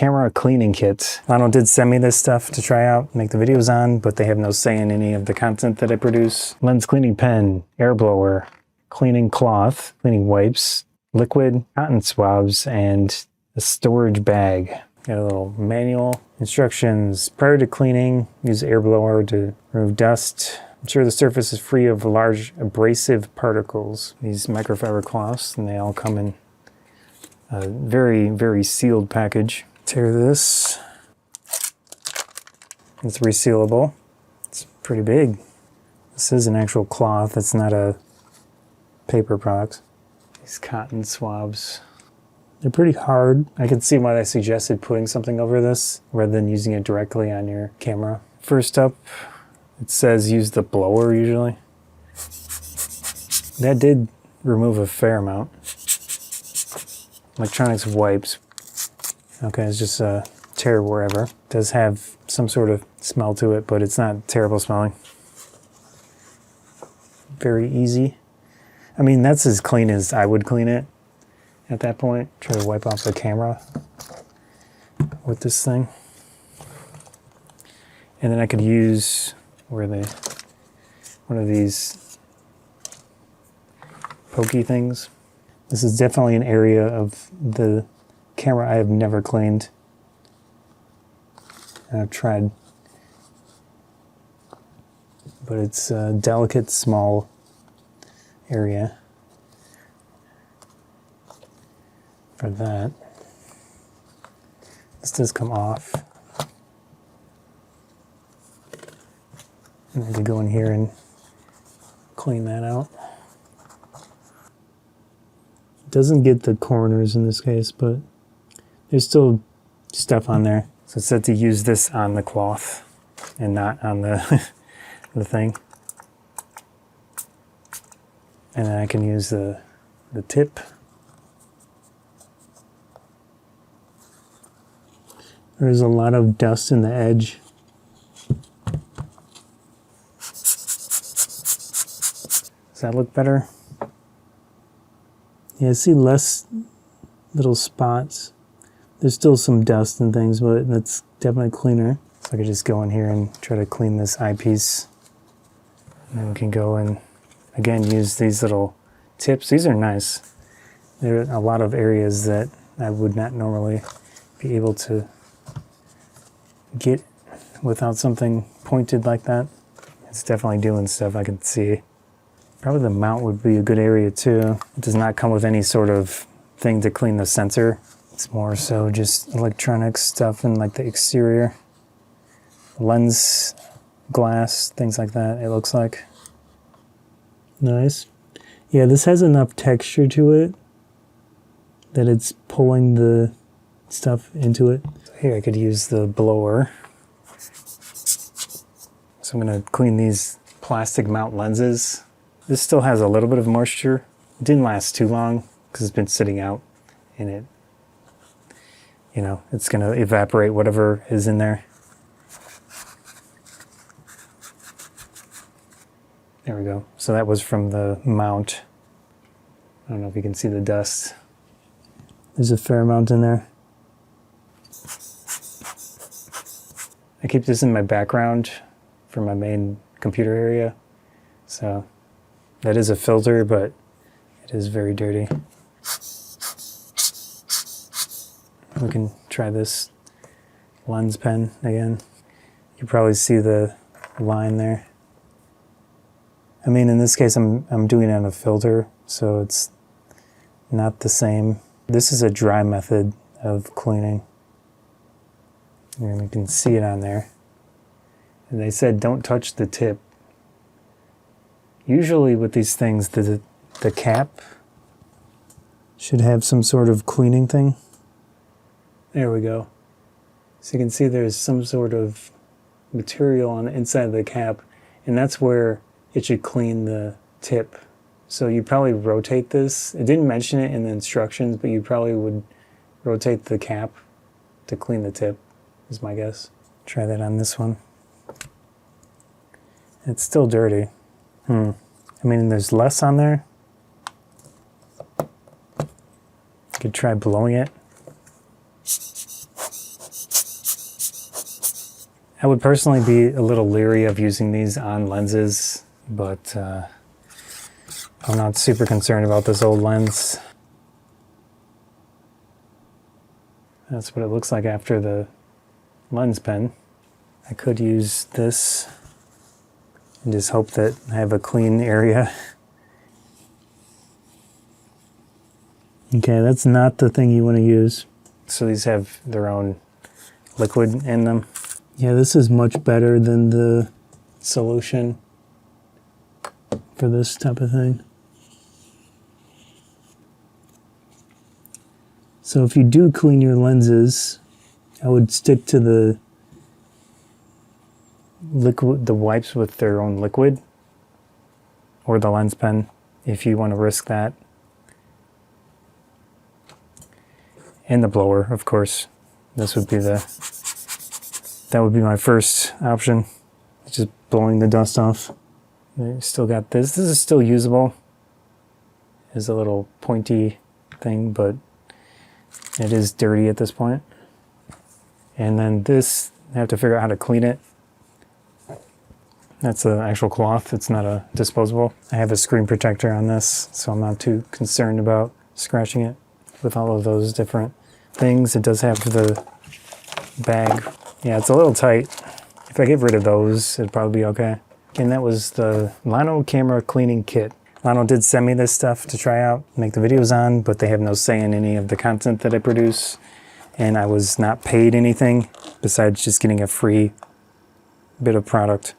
camera cleaning kit. Llano did send me this stuff to try out, make the videos on, but they have no say in any of the content that I produce. Lens cleaning pen, air blower, cleaning cloth, cleaning wipes, liquid, cotton swabs, and a storage bag. Got a little manual. Instructions. Prior to cleaning, use air blower to remove dust. Ensure the surface is free of large abrasive particles. These microfiber cloths, and they all come in a very, very sealed package. Tear this. It's resealable. It's pretty big. This is an actual cloth. It's not a paper product. These cotton swabs. They're pretty hard. I can see why they suggested putting something over this rather than using it directly on your camera. First up, it says use the blower usually. That did remove a fair amount. Electronics wipes. Okay, it's just a tear wherever. It does have some sort of smell to it, but it's not terrible smelling. Very easy. I mean, that's as clean as I would clean it at that point. Try to wipe off the camera with this thing. And then I could use, where are they? One of these pokey things. This is definitely an area of the camera I have never cleaned. I've tried, but it's a delicate, small area for that. This does come off. I need to go in here and clean that out. Doesn't get the corners in this case, but there's still stuff on there. So it said to use this on the cloth and not on the the thing. And then I can use the tip. There's a lot of dust in the edge. Does that look better? Yeah, I see less little spots. There's still some dust and things, but that's definitely cleaner. So I could just go in here and try to clean this eyepiece. And then we can go and, again, use these little tips. These are nice. There are a lot of areas that I would not normally be able to get without something pointed like that. It's definitely doing stuff I can see. Probably the mount would be a good area too. It does not come with any sort of thing to clean the sensor. It's more so just electronic stuff and like the exterior. Lens, glass, things like that, it looks like. Nice. Yeah, this has enough texture to it that it's pulling the stuff into it. So here I could use the blower. So I'm gonna clean these plastic mount lenses. This still has a little bit of moisture. It didn't last too long because it's been sitting out and it, you know, it's gonna evaporate whatever is in there. There we go. So that was from the mount. I don't know if you can see the dust. There's a fair amount in there. I keep this in my background for my main computer area. So that is a filter, but it is very dirty. We can try this lens pen again. You probably see the line there. I mean, in this case, I'm doing it on a filter, so it's not the same. This is a dry method of cleaning. And you can see it on there. And they said don't touch the tip. Usually with these things, the cap should have some sort of cleaning thing. There we go. So you can see there's some sort of material on the inside of the cap, and that's where it should clean the tip. So you probably rotate this. It didn't mention it in the instructions, but you probably would rotate the cap to clean the tip, is my guess. Try that on this one. It's still dirty. I mean, there's less on there. You could try blowing it. I would personally be a little leery of using these on lenses, but I'm not super concerned about this old lens. That's what it looks like after the lens pen. I could use this and just hope that I have a clean area. Okay, that's not the thing you want to use. So these have their own liquid in them. Yeah, this is much better than the solution for this type of thing. So if you do clean your lenses, I would stick to the liquid, the wipes with their own liquid, or the lens pen if you want to risk that. And the blower, of course. This would be that would be my first option. Just blowing the dust off. You still got this. This is still usable. It's a little pointy thing, but it is dirty at this point. And then this, I have to figure out how to clean it. That's an actual cloth. It's not a disposable. I have a screen protector on this, so I'm not too concerned about scratching it with all of those different things. It does have the bag. Yeah, it's a little tight. If I get rid of those, it'd probably be okay. And that was the Llano camera cleaning kit. Llano did send me this stuff to try out, make the videos on, but they have no say in any of the content that I produce. And I was not paid anything besides just getting a free bit of product.